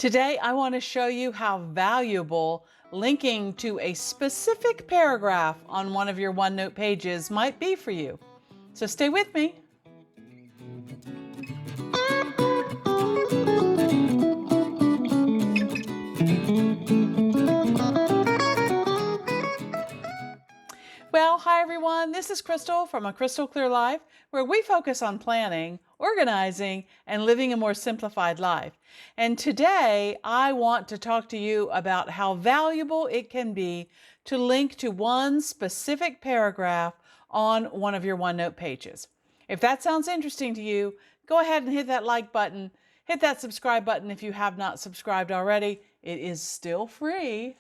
Today, I want to show you how valuable linking to a specific paragraph on one of your OneNote pages might be for you. So stay with me. Well, hi everyone. This is Crystal from A Crystal Clear Life, where we focus on planning, organizing, and living a more simplified life. And today, I want to talk to you about how valuable it can be to link to one specific paragraph on one of your OneNote pages. If that sounds interesting to you, go ahead and hit that like button. Hit that subscribe button if you have not subscribed already. It is still free.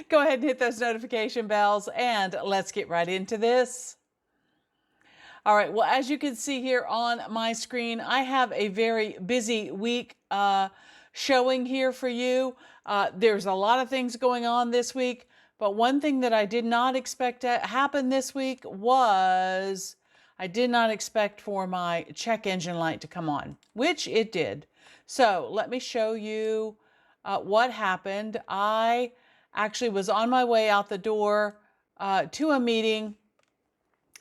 Go ahead and hit those notification bells and let's get right into this. All right, well, as you can see here on my screen, I have a very busy week showing here for you. There's a lot of things going on this week, but one thing that I did not expect to happen this week was I did not expect for my check engine light to come on, which it did. So let me show you what happened. I actually was on my way out the door to a meeting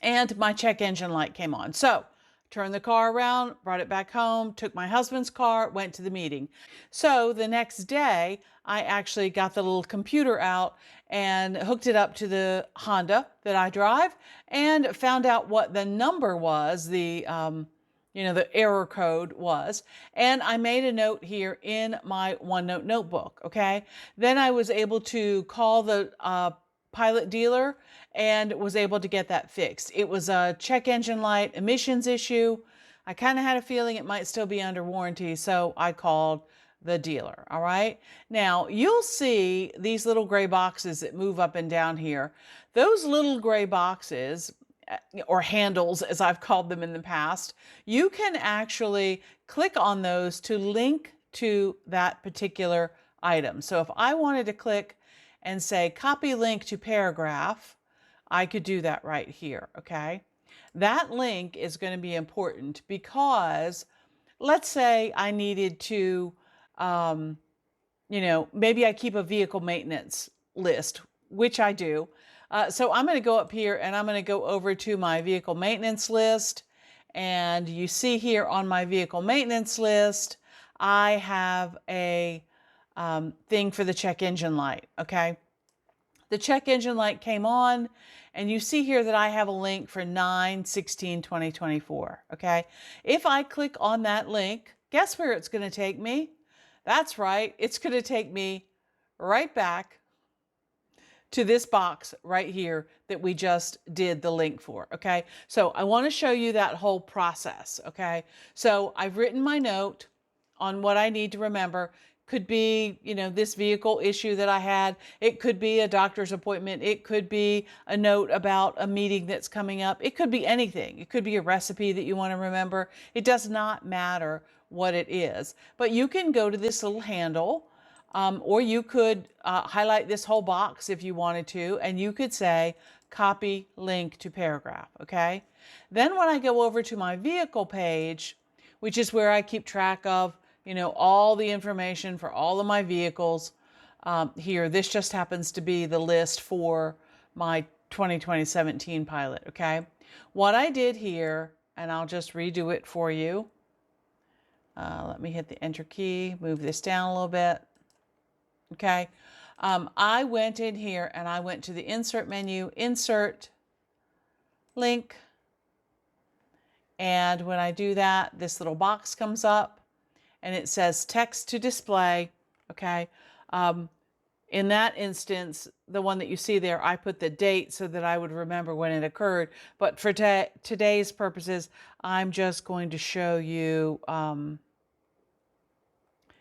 and my check engine light came on. So turned the car around, brought it back home, took my husband's car, went to the meeting. So the next day, I actually got the little computer out and hooked it up to the Honda that I drive and found out what the number was, the error code was. And I made a note here in my OneNote notebook, okay? Then I was able to call the pilot dealer and was able to get that fixed. It was a check engine light emissions issue. I kind of had a feeling it might still be under warranty, so I called the dealer, all right? Now, you'll see these little gray boxes that move up and down here. Those little gray boxes, or handles as I've called them in the past, you can actually click on those to link to that particular item. So if I wanted to click and say copy link to paragraph, I could do that right here, okay? That link is going to be important because let's say I needed to, maybe I keep a vehicle maintenance list, which I do. So I'm going to go up here and I'm going to go over to my vehicle maintenance list. And you see here on my vehicle maintenance list, I have a thing for the check engine light, okay? The check engine light came on and you see here that I have a link for 9/16/2024, okay? If I click on that link, guess where it's going to take me? That's right, it's going to take me right back to this box right here that we just did the link for, okay? So I want to show you that whole process, okay? So I've written my note on what I need to remember. Could be, this vehicle issue that I had. It could be a doctor's appointment. It could be a note about a meeting that's coming up. It could be anything. It could be a recipe that you want to remember. It does not matter what it is. But you can go to this little handle, or you could highlight this whole box if you wanted to, and you could say copy link to paragraph, okay? Then when I go over to my vehicle page, which is where I keep track of all the information for all of my vehicles. Here, this just happens to be the list for my 2017 Pilot, okay? What I did here, and I'll just redo it for you. Let me hit the Enter key, move this down a little bit, okay? I went in here and I went to the Insert menu, Insert, Link, and when I do that, this little box comes up and it says text to display, okay? In that instance, the one that you see there, I put the date so that I would remember when it occurred. But for today's purposes, I'm just going to show you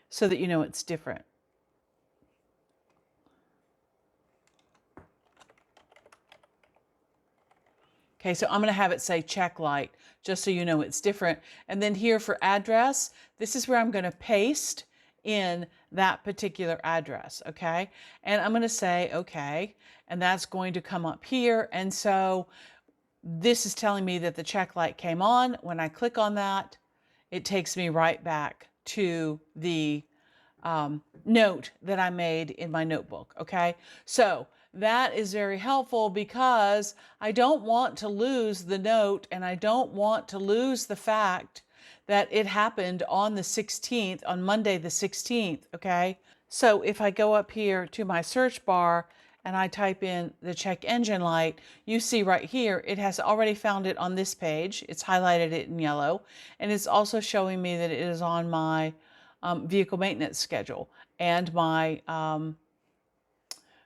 so that you know it's different. Okay, so I'm going to have it say check light, just so you know it's different. And then here for address, this is where I'm going to paste in that particular address, okay? And I'm going to say, okay, and that's going to come up here. And so this is telling me that the check light came on. When I click on that, it takes me right back to the note that I made in my notebook. Okay, so that is very helpful because I don't want to lose the note, and I don't want to lose the fact that it happened on the 16th, on Monday the 16th. Okay, so if I go up here to my search bar and I type in the check engine light, you see right here, it has already found it on this page. It's highlighted it in yellow, and it's also showing me that it is on my vehicle maintenance schedule and my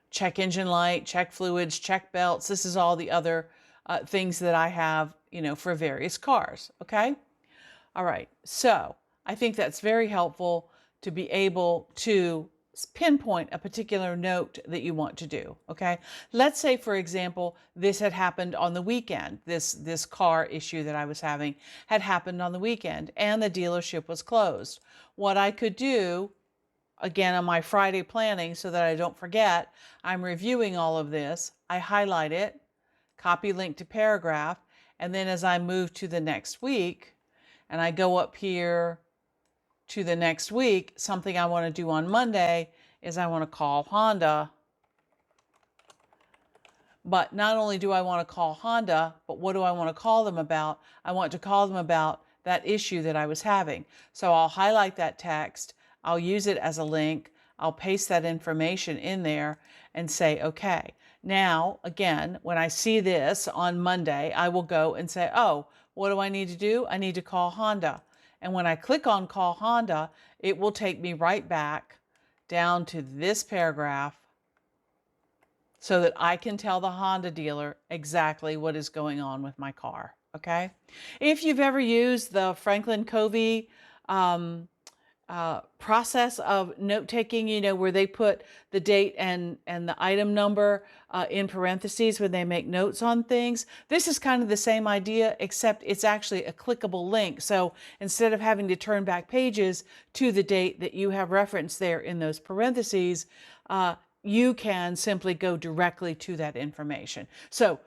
check engine light, check fluids, check belts. This is all the other things that I have, for various cars. Okay. All right. So I think that's very helpful to be able to pinpoint a particular note that you want to do. Okay. Let's say, for example, this had happened on the weekend. This car issue that I was having had happened on the weekend and the dealership was closed. What I could do, again, on my Friday planning, so that I don't forget, I'm reviewing all of this. I highlight it, copy link to paragraph, and then as I move to the next week, and I go up here to the next week, something I want to do on Monday is I want to call Honda. But not only do I want to call Honda, but what do I want to call them about? I want to call them about that issue that I was having. So I'll highlight that text. I'll use it as a link. I'll paste that information in there and say, okay. Now, again, when I see this on Monday, I will go and say, oh, what do I need to do? I need to call Honda. And when I click on call Honda, it will take me right back down to this paragraph so that I can tell the Honda dealer exactly what is going on with my car. Okay. If you've ever used the Franklin Covey process of note taking, where they put the date and the item number in parentheses when they make notes on things. This is kind of the same idea, except it's actually a clickable link. So instead of having to turn back pages to the date that you have referenced there in those parentheses, you can simply go directly to that information. So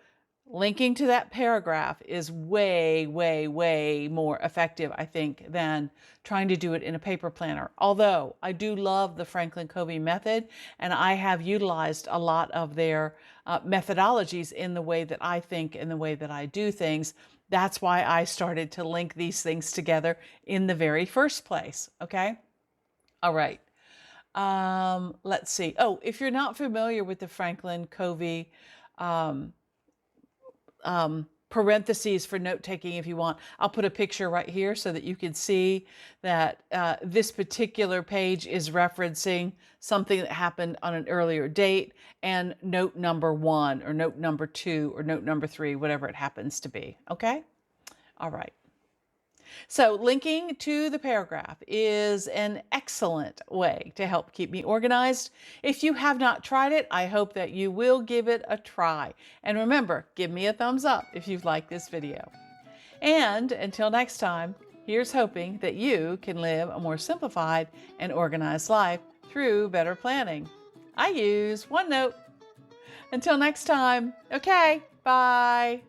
linking to that paragraph is way, way, way more effective, I think, than trying to do it in a paper planner. Although I do love the Franklin Covey method, and I have utilized a lot of their methodologies in the way that I think and the way that I do things. That's why I started to link these things together in the very first place. Okay. All right. Let's see. Oh, if you're not familiar with the Franklin Covey parentheses for note taking, if you want, I'll put a picture right here so that you can see that this particular page is referencing something that happened on an earlier date, and note number 1 or note number 2 or note number 3, whatever it happens to be. Okay. All right. So linking to the paragraph is an excellent way to help keep me organized. If you have not tried it, I hope that you will give it a try. And remember, give me a thumbs up if you've liked this video. And until next time, here's hoping that you can live a more simplified and organized life through better planning. I use OneNote. Until next time, okay, bye.